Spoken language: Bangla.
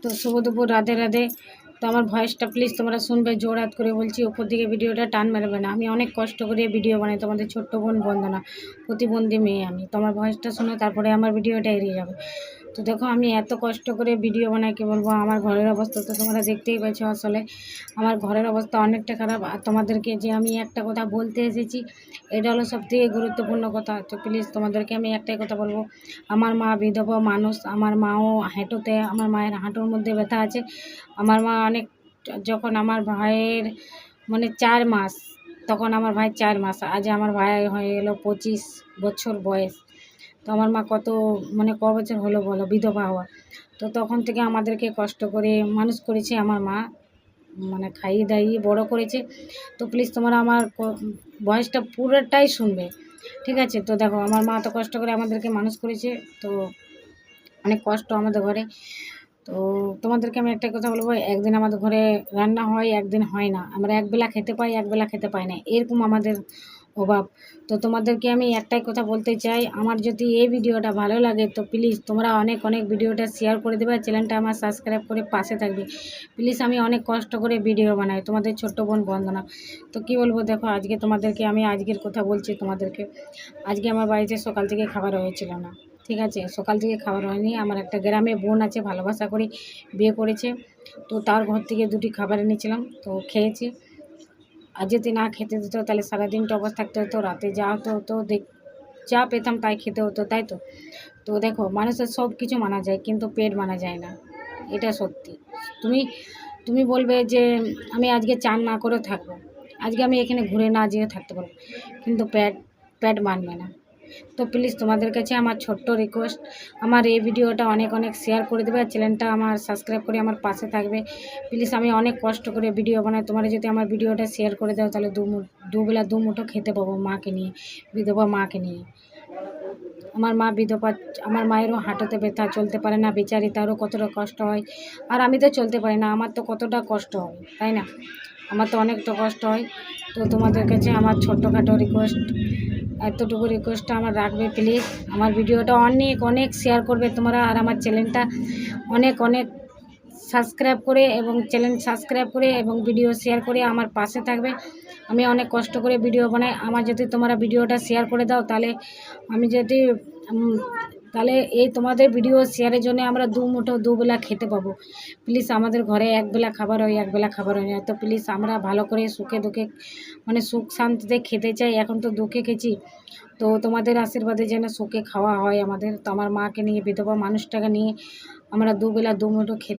তো শুভ দুপুর, রাধে রাধে। তো আমার ভয়েসটা প্লিজ তোমরা শুনবে, জোরাত করে বলছি, ওপর দিকে ভিডিওটা টান মারবে না। আমি অনেক কষ্ট করে ভিডিও বানাই, তোমাদের ছোট্ট বোন বন্দনা, প্রতিবন্ধী মেয়ে আমি। তোমার ভয়েসটা শুনে তারপরে আমার ভিডিওটা এড়িয়ে যাবে। তো দেখো আমি এত কষ্ট করে ভিডিও বানাই, কি বলবো, আমার ঘরের অবস্থা তো তোমরা দেখতেই পাচ্ছ। আসলে আমার ঘরের অবস্থা অনেকটা খারাপ। আর তোমাদেরকে যে আমি একটা কথা বলতে এসেছি, এটা হলো সবথেকে গুরুত্বপূর্ণ কথা। তো প্লিজ তোমাদেরকে আমি একটাই কথা বলবো, আমার মা বিধবা মানুষ, আমার মাও হাঁটুতে, আমার মায়ের হাঁটুর মধ্যে ব্যথা আছে। আমার মা অনেক, যখন আমার ভাইয়ের মানে 4 মাস, তখন আমার ভাই 4 মাস, আজ আমার ভাই হয়ে গেল 25 বছর বয়স। তো আমার মা কত মানে ক বছর হলো বলো বিধবা হওয়া। তো তখন থেকে আমাদেরকে কষ্ট করে মানুষ করেছে আমার মা, মানে খাইয়ে দাইয়ে বড় করেছে। তো প্লিজ তোমরা আমার ভয়েসটা পুরোটাই শুনবে, ঠিক আছে? তো দেখো আমার মা তো কষ্ট করে আমাদেরকে মানুষ করেছে, তো অনেক কষ্ট আমাদের ঘরে। তো তোমাদেরকে আমি একটা কথা বলবো, একদিন আমাদের ঘরে রান্না হয়, একদিন হয় না। আমরা একবেলা খেতে পাই, একবেলা খেতে পাই না, এরকম আমাদের অভাব। তো তোমাদেরকে আমি একটাই কথা বলতে চাই, আমার যদি এই ভিডিওটা ভালো লাগে তো প্লিজ তোমরা অনেক অনেক ভিডিওটা শেয়ার করে দেবে, চ্যানেলটা আমার সাবস্ক্রাইব করে পাশে থাকবে প্লিজ। আমি অনেক কষ্ট করে ভিডিও বানাই, তোমাদের ছোট্ট বোন বন্দনা। তো কি বলবো, দেখো আজকে তোমাদেরকে আমি আজকের কথা বলছি তোমাদেরকে। আজকে আমার বাড়িতে সকাল থেকে খাবার হয়েছিল না, ঠিক আছে? সকাল থেকে খাবার হয়নি। আমার একটা গ্রামে বোন আছে, ভালোবাসা করে বিয়ে করেছে, তো তার ঘর থেকে 2টি খাবার এনেছিলাম, তো খেয়েছি। আর যদি না খেতে দিত তাহলে সারাদিনটা অবস্থা থাকতে হতো, রাতে যা হতো তো যা পেতাম তাই খেতে হতো, তাই তো। তো দেখো মানুষের সব কিছু মানা যায়, কিন্তু পেট মানা যায় না, এটা সত্যি। তুমি তুমি বলবে যে আমি আজকে চান না করে থাকবো, আজকে আমি এখানে ঘুরে না যেয়ে থাকতে পারবো, কিন্তু পেট মানবে না। তো প্লিজ তোমাদের কাছে আমার ছোট্ট রিকোয়েস্ট, আমার এই ভিডিওটা অনেক অনেক শেয়ার করে দেবে, আর চ্যানেলটা আমার সাবস্ক্রাইব করে আমার পাশে থাকবে প্লিজ। আমি অনেক কষ্ট করে ভিডিও বানাই, তোমরা যদি আমার ভিডিওটা শেয়ার করে দাও তাহলে দুবেলা দু মুঠো খেতে পাবো মাকে নিয়ে, বিধবা মাকে নিয়ে। আমার মা বিধবা, আমার মায়েরও হাঁটুতে ব্যথা, চলতে পারে না বেচারি, তারও কতটা কষ্ট হয়। আর আমি তো চলতে পারি না, আমার তো কতটা কষ্ট হবে, তাই না? আমার তো অনেকটা কষ্ট হয়। তো তোমাদের কাছে আমার ছোট্টখাটো রিকোয়েস্ট, এতটুকু রিকোয়েস্টটা আমার রাখবে প্লিজ। আমার ভিডিওটা অনেক অনেক শেয়ার করবে তোমরা, আর আমার চ্যানেলটা অনেক অনেক সাবস্ক্রাইব করে এবং চ্যানেল সাবস্ক্রাইব করে এবং ভিডিও শেয়ার করে আমার পাশে থাকবে। আমি অনেক কষ্ট করে ভিডিও বানাই, আমার যদি তোমরা ভিডিওটা শেয়ার করে দাও তাহলে আমি যদি তাহলে এই তোমাদের ভিডিও শেয়ারের জন্য আমরা দু মুঠো দুবেলা খেতে পাবো প্লিজ। আমাদের ঘরে একবেলা খাবার হয়, একবেলা খাবার হয় না। তো প্লিজ আমরা ভালো করে সুখে দুঃখে, মানে সুখ শান্তিতে খেতে চাই। এখন তো দুঃখে খেয়েছি, তো তোমাদের আশীর্বাদে যেন সুখে খাওয়া হয় আমাদের। তো আমার মাকে নিয়ে, বিধবা মানুষটাকে নিয়ে আমরা দুবেলা দু মুঠো খেতে